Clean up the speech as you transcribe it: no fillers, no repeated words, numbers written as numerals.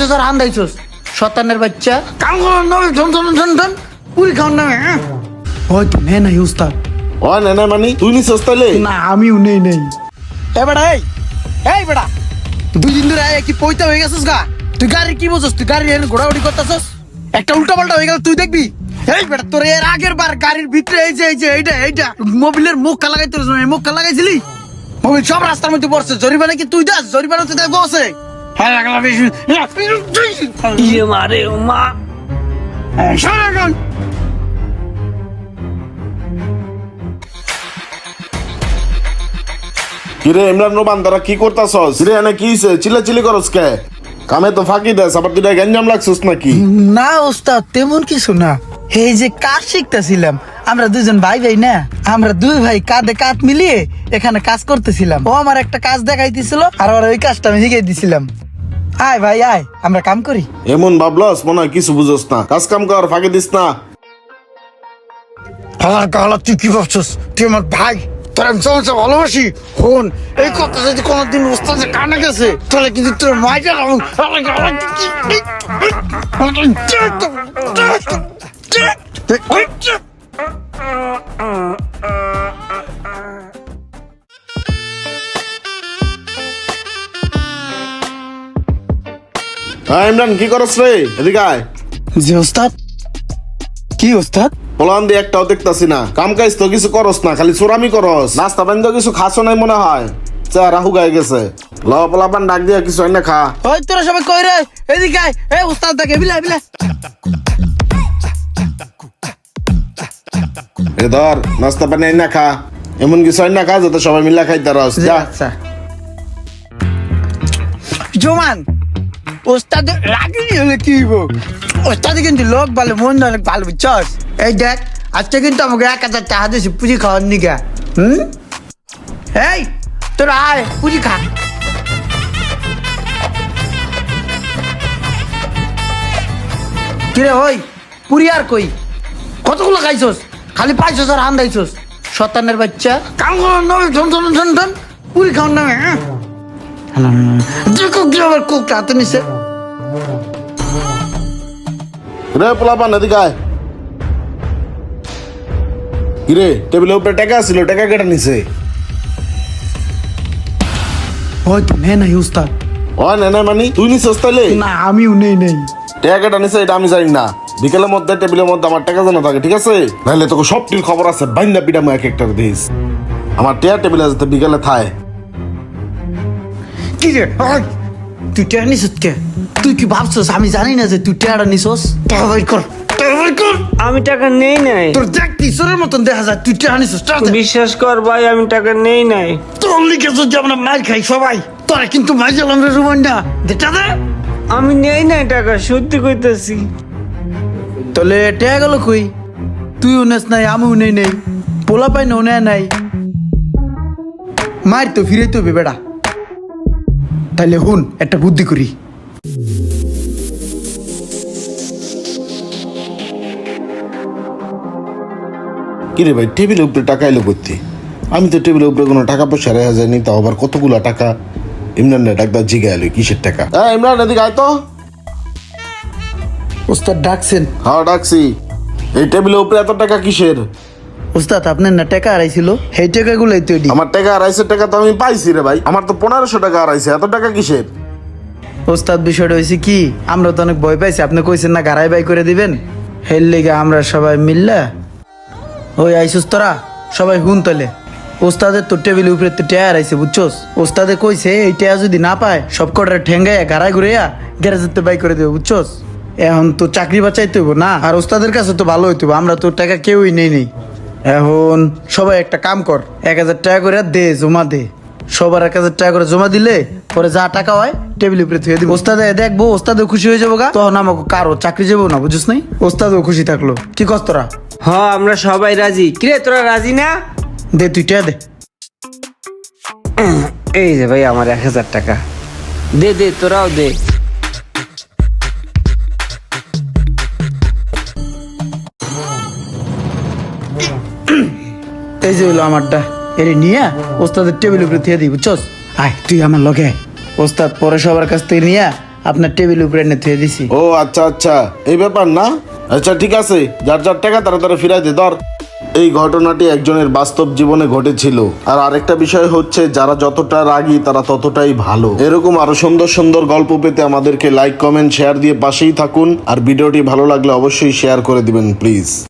পাইছস আর হান্দাইছস শতানের বাচ্চা কাম করার নামে ঠন পুরি খাওয়ার নামে হয়তো নে নাই উস্তাদ ও না না মানে তুই নিছস তাইলে? না আমিও নেই এ বেটা এই বেটা 2 দিন ধরে কি পয়তা হয়ে গেছিস গা? তুই গাড়ি কি বুঝছস? তুই গাড়ি এনে ঘোরাঘুরি করতেছস, একটা উল্টা পাল্টা হয়ে গেল তুই দেখবি। এই বেটা তোর এর আগের বার গাড়ির ভিতরে এই যে এইটা মোবিলের মুখ লাগাইতে মুখ লাগাইছিলি, মোবিল সব রাস্তার মধ্যে পড়ছে। জরিমানা কি তুই দাস? জরিমানা তুই দেয় বসে ইয়ে মারে ও মা। কিরে ইমরান রোমান তারা কি করতাছস? কিরে এনে কি হইছে? চিল্লাচিল্লি করস কে? কামে তো ফাঁকি দেস, আবার তুই গঞ্জাম লাগছিস নাকি? না ওস্তাদ তেমন কিছু না, এই যে কাজ শিখতেছিলাম। আমরা দুজন ভাই না, আমরা দুই ভাই কাঁধে কাঁধ মিলিয়ে এখানে কাজ করতেছিলাম। ও আমার একটা কাজ দেখাইতেছিল আর ওই কাজটা আমি শিখাই দিছিলাম। আয় ভাই আয়, আমরা কাম করি। এমন ভাবলস মনে হয় কিছু বুঝোস না, কাজ কাম কর, ফাঁকি দিস না। তুই কি ভাবছিস? তুই আমার ভাই, তোর আমি সবসময় ভালোবাসি। হন এই কথা যদি কোনোদিন ওস্তাদের কানে গেছে তাহলে কিন্তু তোর মাইটা হ্যাঁ ইমরান কি করস রে? এদিকে আয়। জি ওস্তাদ। কি ওস্তাদ? পোলান দিয়ে একটাও দেখতাছি না, কাম কাজ তো কিছু করস না, খালি চোরামি করস। নাস্তা পানি তো কিছু খাসো নাই মনে হয়, রাহু গায়ে গেছে। ল পোলাপান ডাক দিয়ে কিছু না খা। ওই তোরা সবাই কই রে? এদিকে আয়। এই ওস্তাদ দেখে বিলাই এ ধর নাস্তা পানি না খা, এমন কিছু না খা যাতে সবাই মিলা খাইতে রস। যা আচ্ছা জোমান, ওস্তাদ রাগি হলে কি হইব? ওস্তাদ কিন্তু লোক ভালো, মন অনেক ভালো, বুঝছস? এই দেখ আজকে কিন্তু আমাকে 1000 টাকা দিয়েছে পুজি খাওয়ার নিগা। এই তোরা আয় পুজি খা। কিরে ওই পুরি আর কই? কতগুলো খাইছস? খালি পাইছস আর হান্দাইছস শতানের বাচ্চা। কাম করার নামে ঠন পুরি খাওয়ার নামে আবার কোকটা হাতে নিছে। রে পোলাপান এদিকে আয়। কিরে টেবিলের উপরে টাকা ছিল, টাকা কেটে নিছে? হয়তো নে নাই উস্তাদ। ও না না মানে তুই নিছস তাইলে? না আমিও নেই টাকা কেটে নিছে এটা আমি জানি না। বিকেলের মধ্যে টেবিলের মধ্যে আমার টাকা জানা থাকে, ঠিক আছে? নাহলে তোকে সবটির খবর আছে, বাইন্দা পিডা এক একটা দিস। আমার টেবিলে যাতে বিকেলে থায়। কি রে তুই টেয়া নিছস কে? তুই কি ভাবছস আমি জানি না যে তুই টেয়াটা নিছস? টাকা বাইর কর। আমি টাকা নেই নাই। তোর দেখ কিশোরের মতন দেখা যায়, তুই টেয়া নিছস। বিশ্বাস কর ভাই, আমি টাকা নেই নাই। তোর লিখে যদি আমরা মার খাই সবাই, তোরা কিন্তু মার গেলাম রে রুমান না। যেটা দে আমি নেই নাই টাকা, সত্যি কইতাছি। তাহলে টেয়া গেল কই? তুইও নেস নাই, আমিও নেই পোলা পাই নেয় নাই, মার তো ফিরে তো বেটা। তাইলে হুন একটা বুদ্ধি করি। কিরে ভাই টেবিলের উপরে টাকা এলো করতে? আমি তো টেবিলের উপরে কোনো টাকা পয়সা রেখা যায়নি, তাও আবার কতগুলো টাকা। ইমরান ডাক্তার জিগে এলো কিসের টাকা? হ্যাঁ ইমরান এদিকে আয় তো। ওস্তাদ ডাকছেন? হ্যাঁ ডাকছি। এই টেবিলের উপরে এত টাকা কিসের? ওস্তাদ আপনার না টাকা হারাইছিল, সেই টাকাগুলোই তো আমার টাকা 250 টাকা তো আমি পাইছি রে ভাই, আমার তো 1500 টাকা হারাইছে, এত টাকা কিসের? ওস্তাদ বিষয়টা হয়েছে কি, আমরা তো অনেক ভয় পাইছি, আপনি কইছেন না গাড়াই বাই করে দিবেন, হের লেগে আমরা সবাই মিললা ওই আইসুস। তোরা সবাই হুন তলে, ওস্তাদের তো টেবিলের উপরে তো টেয়া হারাইছে বুঝছস। ওস্তাদে কইছে এই টেয়া যদি না পায় সব কটার ঠেঙ্গাইয়া গাড়াই ঘুরাইয়া গ্যারেজের বাই করে দেবে বুঝছস। এখন তো চাকরি বাঁচাইতে হইব না, আর ওস্তাদের কাছে তো ভালো হইতে হইব, আমরা তো টাকা কেউই নেই। এখন সবাই একটা কাম কর, 1000 টাকা করে দে, জমা দে। সবার 1000 টাকা করে জমা দিলে পরে যা টাকা হয় টেবিলের উপরে থুয়ে দিব। ওস্তাদে দেখবো, ওস্তাদও খুশি হয়ে যাবো গা, তখন আমাকে কারো চাকরি যাবো না, বুঝছিস নাই? ওস্তাদও খুশি থাকলো। কি কস তোরা? হ্যাঁ আমরা সবাই রাজি। কিরে তোরা রাজি না? দে তুই টাকা দে। এই যে ভাই আমার 1000 টাকা দে, তোরাও দে। এই যে হইলো আমারটা, এরে নিয়ে ওস্তাদের টেবিলের উপরে থুয়ে দিই বুঝছস। আয় তুই আমার লগে। ওস্তাদ পরে সবার কাছ থেকে নিয়ে আপনার টেবিল উপরে এনে থুয়ে দিছি। ও আচ্ছা আচ্ছা, এই ব্যাপার না? আচ্ছা ঠিক আছে, যার যার টাকা তাড়াতাড়ি ফিরাই দে ধর। এই ঘটনাটি একজনের বাস্তব জীবনে ঘটেছিল। আর আরেকটা বিষয় হচ্ছে, যারা যতটা রাগী তারা ততটাই ভালো। এরকম আরো সুন্দর সুন্দর গল্প পেতে আমাদেরকে লাইক, কমেন্ট, শেয়ার দিয়ে পাশেই থাকুন। আর ভিডিওটি ভালো লাগলে অবশ্যই শেয়ার করে দিবেন প্লিজ।